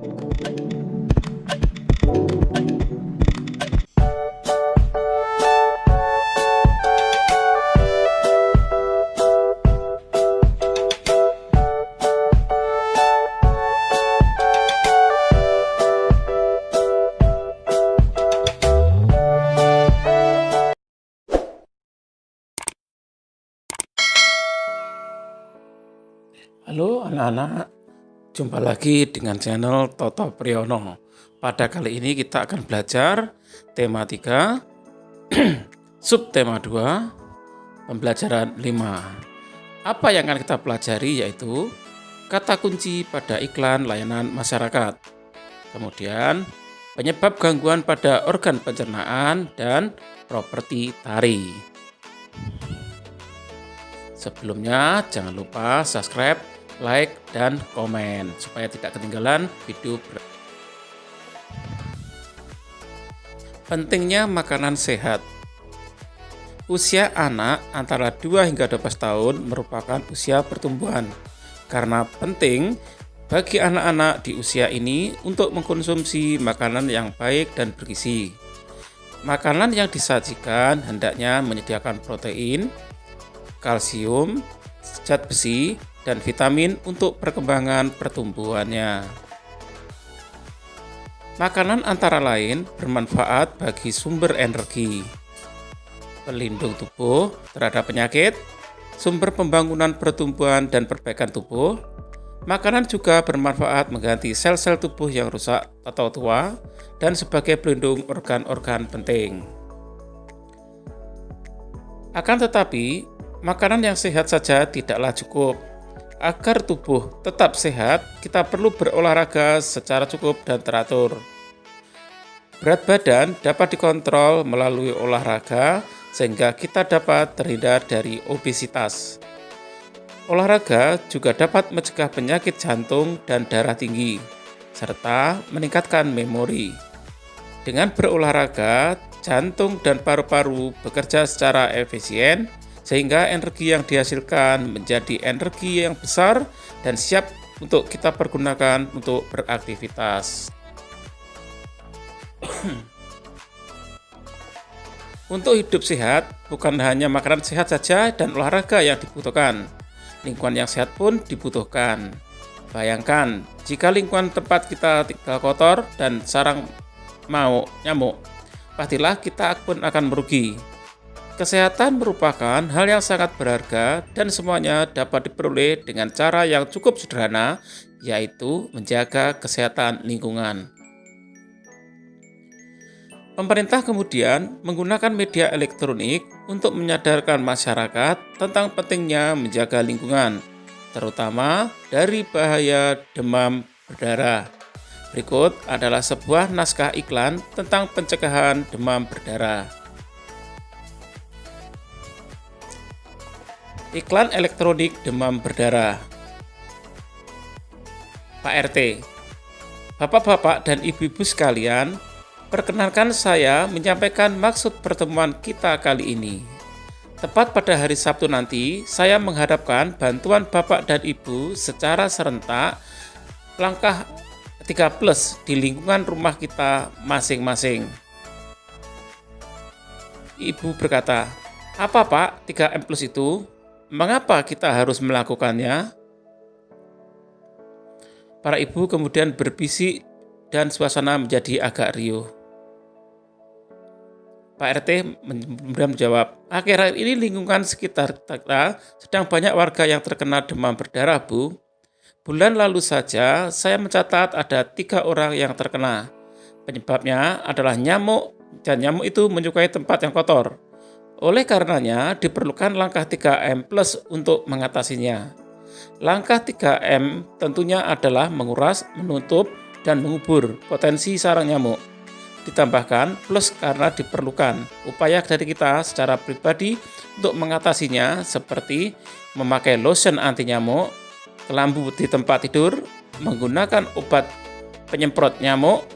Halo anak-anak, jumpa lagi dengan channel Toto Priyono. Pada kali ini kita akan belajar tema 3, subtema 2, pembelajaran 5. Apa yang akan kita pelajari yaitu kata kunci pada iklan layanan masyarakat. Kemudian penyebab gangguan pada organ pencernaan dan properti tari. Sebelumnya jangan lupa subscribe, like, dan komen supaya tidak ketinggalan video. Pentingnya makanan sehat. Usia anak antara 2 hingga 12 tahun merupakan usia pertumbuhan. Karena penting bagi anak-anak di usia ini untuk mengkonsumsi makanan yang baik dan bergizi. Makanan yang disajikan hendaknya menyediakan protein, kalsium, zat besi, dan vitamin untuk perkembangan pertumbuhannya. Makanan antara lain bermanfaat bagi sumber energi, pelindung tubuh terhadap penyakit, sumber pembangunan pertumbuhan dan perbaikan tubuh. Makanan juga bermanfaat mengganti sel-sel tubuh yang rusak atau tua dan sebagai pelindung organ-organ penting. Akan tetapi, makanan yang sehat saja tidaklah cukup. Agar tubuh tetap sehat, kita perlu berolahraga secara cukup dan teratur. Berat badan dapat dikontrol melalui olahraga sehingga kita dapat terhindar dari obesitas. Olahraga juga dapat mencegah penyakit jantung dan darah tinggi, serta meningkatkan memori. Dengan berolahraga, jantung dan paru-paru bekerja secara efisien, sehingga energi yang dihasilkan menjadi energi yang besar dan siap untuk kita pergunakan untuk beraktivitas. Untuk hidup sehat, bukan hanya makanan sehat saja dan olahraga yang dibutuhkan. Lingkungan yang sehat pun dibutuhkan. Bayangkan, jika lingkungan tempat kita tinggal kotor dan sarang nyamuk, pastilah kita pun akan merugi. Kesehatan merupakan hal yang sangat berharga dan semuanya dapat diperoleh dengan cara yang cukup sederhana, yaitu menjaga kesehatan lingkungan. Pemerintah kemudian menggunakan media elektronik untuk menyadarkan masyarakat tentang pentingnya menjaga lingkungan, terutama dari bahaya demam berdarah. Berikut adalah sebuah naskah iklan tentang pencegahan demam berdarah. Iklan elektronik demam berdarah. Pak RT, Bapak-bapak dan ibu-ibu sekalian, perkenankan saya menyampaikan maksud pertemuan kita kali ini. Tepat pada hari Sabtu nanti, saya mengharapkan bantuan Bapak dan Ibu secara serentak langkah 3+ di lingkungan rumah kita masing-masing. Ibu berkata, "Apa Pak 3M+ itu? Mengapa kita harus melakukannya?" Para ibu kemudian berbisik dan suasana menjadi agak riuh. Pak RT kemudian menjawab, "Akhir-akhir ini lingkungan sekitar kita sedang banyak warga yang terkena demam berdarah, Bu. Bulan lalu saja saya mencatat ada 3 orang yang terkena. Penyebabnya adalah nyamuk, dan nyamuk itu menyukai tempat yang kotor. Oleh karenanya, diperlukan langkah 3M+ untuk mengatasinya. Langkah 3M tentunya adalah menguras, menutup, dan mengubur potensi sarang nyamuk. Ditambahkan plus karena diperlukan upaya dari kita secara pribadi untuk mengatasinya seperti memakai lotion anti nyamuk, kelambu di tempat tidur, menggunakan obat penyemprot nyamuk,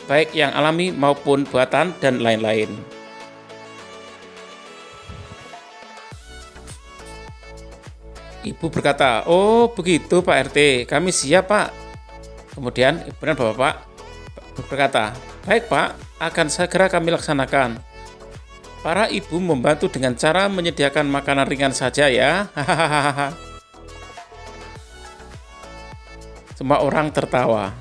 baik yang alami maupun buatan, dan lain-lain." Ibu berkata, "Oh begitu Pak RT, kami siap Pak." Kemudian ibu dan bapak berkata, "Baik Pak, akan segera kami laksanakan." Para ibu membantu dengan cara menyediakan makanan ringan saja ya. Hahaha. Semua orang tertawa.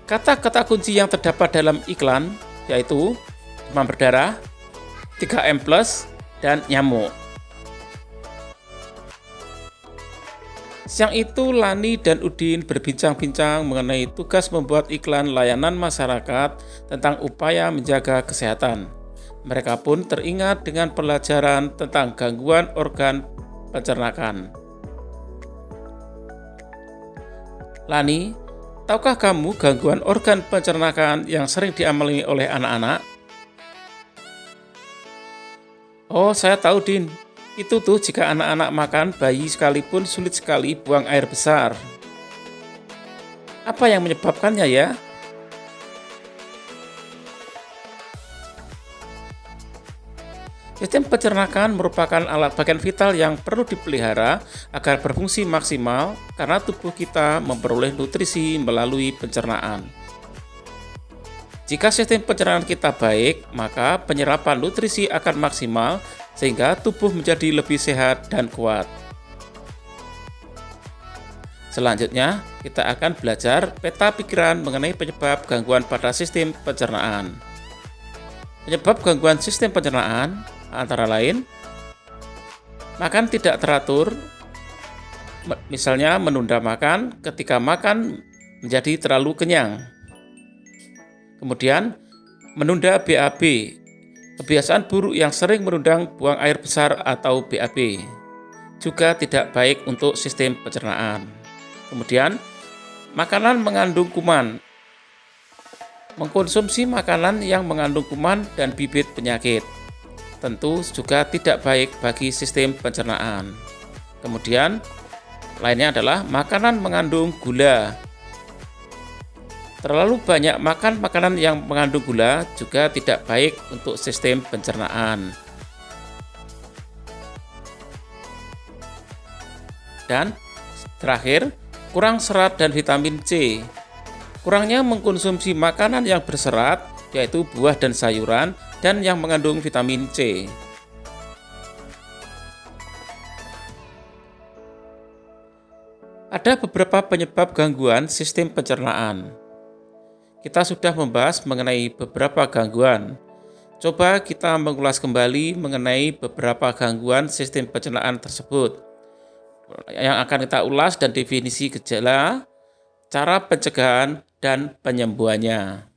Kata-kata kunci yang terdapat dalam iklan yaitu demam berdarah, 3M+, dan nyamuk. Siang itu Lani dan Udin berbincang-bincang mengenai tugas membuat iklan layanan masyarakat tentang upaya menjaga kesehatan. Mereka pun teringat dengan pelajaran tentang gangguan organ pencernaan. Lani, tahukah kamu gangguan organ pencernaan yang sering dialami oleh anak-anak? Oh, saya tahu, Din. Itu tuh jika anak-anak makan, bayi sekalipun sulit sekali buang air besar. Apa yang menyebabkannya ya? Sistem pencernaan merupakan alat bagian vital yang perlu dipelihara agar berfungsi maksimal karena tubuh kita memperoleh nutrisi melalui pencernaan. Jika sistem pencernaan kita baik, maka penyerapan nutrisi akan maksimal sehingga tubuh menjadi lebih sehat dan kuat. Selanjutnya, kita akan belajar peta pikiran mengenai penyebab gangguan pada sistem pencernaan. Penyebab gangguan sistem pencernaan antara lain makan tidak teratur, misalnya menunda makan ketika makan menjadi terlalu kenyang. Kemudian, menunda BAB, kebiasaan buruk yang sering menunda buang air besar atau BAB, juga tidak baik untuk sistem pencernaan. Kemudian, makanan mengandung kuman, mengkonsumsi makanan yang mengandung kuman dan bibit penyakit, tentu juga tidak baik bagi sistem pencernaan. Kemudian, lainnya adalah makanan mengandung gula. Terlalu banyak makan makanan yang mengandung gula juga tidak baik untuk sistem pencernaan. Dan terakhir, kurang serat dan vitamin C. Kurangnya mengkonsumsi makanan yang berserat, yaitu buah dan sayuran, dan yang mengandung vitamin C. Ada beberapa penyebab gangguan sistem pencernaan. Kita sudah membahas mengenai beberapa gangguan. Coba kita mengulas kembali mengenai beberapa gangguan sistem pencernaan tersebut. Yang akan kita ulas dan definisi gejala, cara pencegahan, dan penyembuhannya.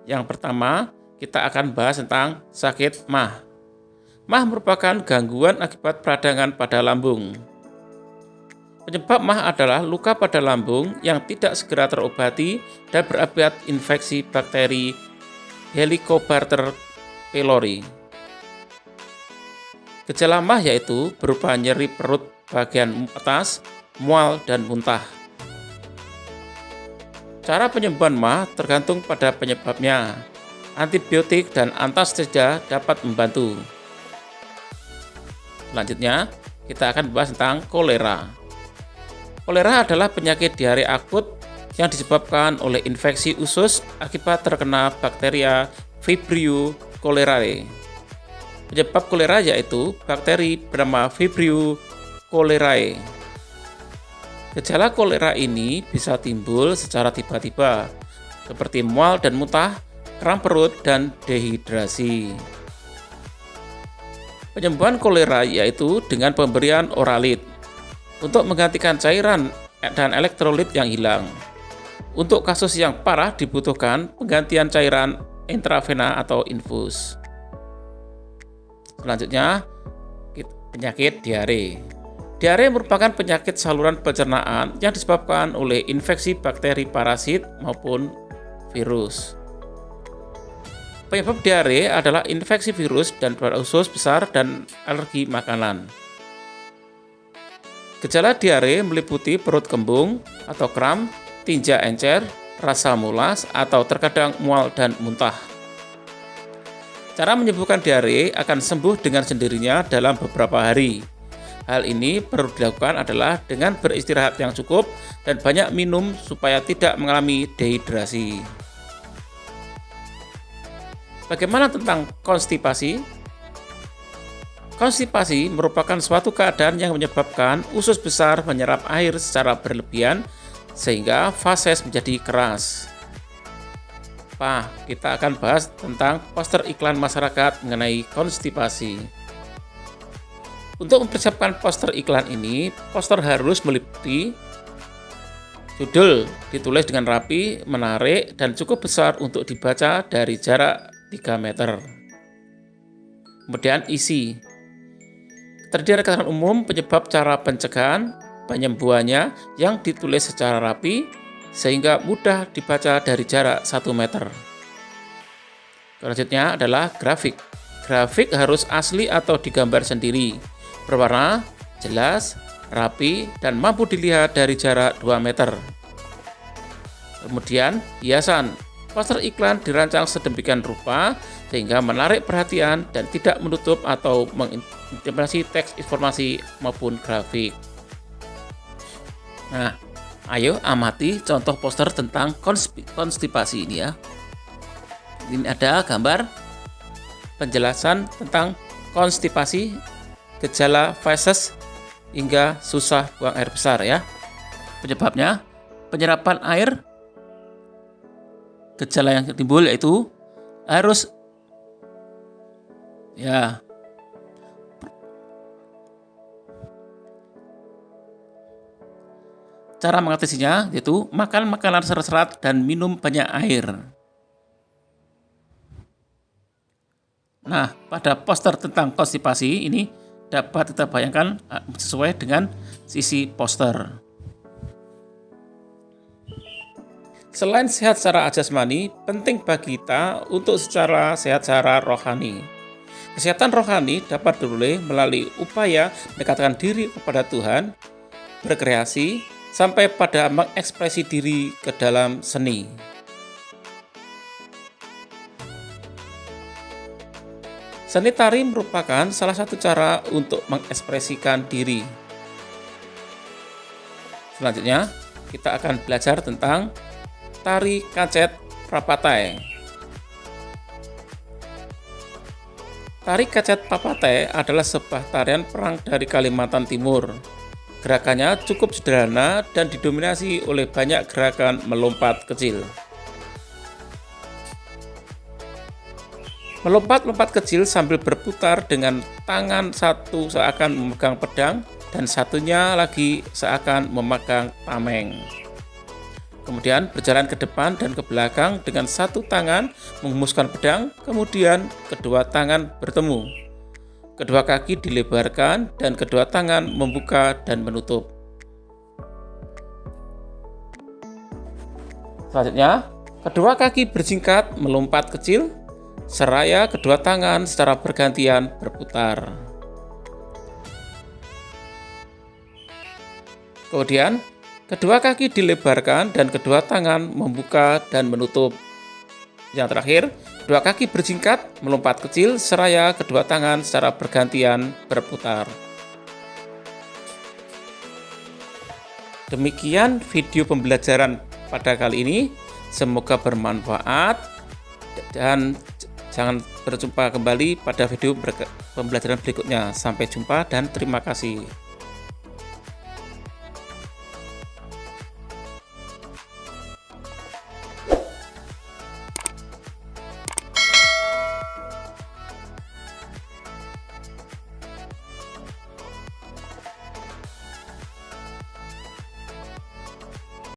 Yang pertama, kita akan bahas tentang sakit MAH. MAH merupakan gangguan akibat peradangan pada lambung. Penyebab MAH adalah luka pada lambung yang tidak segera terobati dan berakibat infeksi bakteri Helicobacter pylori. Gejala MAH yaitu berupa nyeri perut bagian atas, mual, dan muntah. Cara penyembuhan MAH tergantung pada penyebabnya. Antibiotik dan anestesida dapat membantu. Selanjutnya, kita akan bahas tentang kolera. Kolera adalah penyakit diare akut yang disebabkan oleh infeksi usus akibat terkena bakteria Vibrio cholerae. Penyebab kolera yaitu bakteri bernama Vibrio cholerae. Gejala kolera ini bisa timbul secara tiba-tiba, seperti mual dan muntah, kram perut, dan dehidrasi. Penyembuhan kolera yaitu dengan pemberian oralit untuk menggantikan cairan dan elektrolit yang hilang. Untuk kasus yang parah dibutuhkan penggantian cairan intravena atau infus. Selanjutnya, penyakit diare. Diare merupakan penyakit saluran pencernaan yang disebabkan oleh infeksi bakteri parasit maupun virus. Penyebab diare adalah infeksi virus dan usus besar dan alergi makanan. Gejala diare meliputi perut kembung atau kram, tinja encer, rasa mulas, atau terkadang mual dan muntah. Cara menyembuhkan diare akan sembuh dengan sendirinya dalam beberapa hari. Hal ini perlu dilakukan adalah dengan beristirahat yang cukup dan banyak minum supaya tidak mengalami dehidrasi. Bagaimana tentang konstipasi? Konstipasi merupakan suatu keadaan yang menyebabkan usus besar menyerap air secara berlebihan sehingga fases menjadi keras. Kita akan bahas tentang poster iklan masyarakat mengenai konstipasi. Untuk mempersiapkan poster iklan ini, poster harus meliputi judul, ditulis dengan rapi, menarik, dan cukup besar untuk dibaca dari jarak 3 meter. Kemudian isi. Terdiri keterangan umum penyebab, cara pencegahan, penyembuhannya yang ditulis secara rapi sehingga mudah dibaca dari jarak 1 meter. Selanjutnya adalah grafik. Grafik harus asli atau digambar sendiri, berwarna, jelas, rapi, dan mampu dilihat dari jarak 2 meter. Kemudian hiasan. Poster iklan dirancang sedemikian rupa sehingga menarik perhatian dan tidak menutup atau mengintimidasi teks informasi maupun grafik. Nah, ayo amati contoh poster tentang konstipasi ini ya. Ini ada gambar penjelasan tentang konstipasi, gejala feses hingga susah buang air besar ya. Penyebabnya penyerapan air. Gejala yang timbul yaitu harus cara mengatasinya yaitu makan makanan serat-serat dan minum banyak air. Nah, pada poster tentang konstipasi ini dapat kita bayangkan sesuai dengan sisi poster. Selain sehat secara jasmani, penting bagi kita untuk secara sehat secara rohani. Kesehatan rohani dapat diperoleh melalui upaya mendekatkan diri kepada Tuhan, berkreasi, sampai pada mengekspresi diri ke dalam seni. Seni tari merupakan salah satu cara untuk mengekspresikan diri. Selanjutnya, kita akan belajar tentang tari kacet Prapatai. Tari kacet Prapatai adalah sebuah tarian perang dari Kalimantan Timur. Gerakannya cukup sederhana dan didominasi oleh banyak gerakan melompat kecil. Melompat-lompat kecil sambil berputar dengan tangan satu seakan memegang pedang dan satunya lagi seakan memegang tameng. Kemudian berjalan ke depan dan ke belakang dengan satu tangan menghembuskan pedang, kemudian kedua tangan bertemu. Kedua kaki dilebarkan dan kedua tangan membuka dan menutup. Selanjutnya, kedua kaki bersingkat melompat kecil, seraya kedua tangan secara bergantian berputar. Kemudian, kedua kaki dilebarkan dan kedua tangan membuka dan menutup. Yang terakhir, kedua kaki bersingkat, melompat kecil, seraya kedua tangan secara bergantian berputar. Demikian video pembelajaran pada kali ini. Semoga bermanfaat dan jangan berjumpa kembali pada video pembelajaran berikutnya. Sampai jumpa dan terima kasih.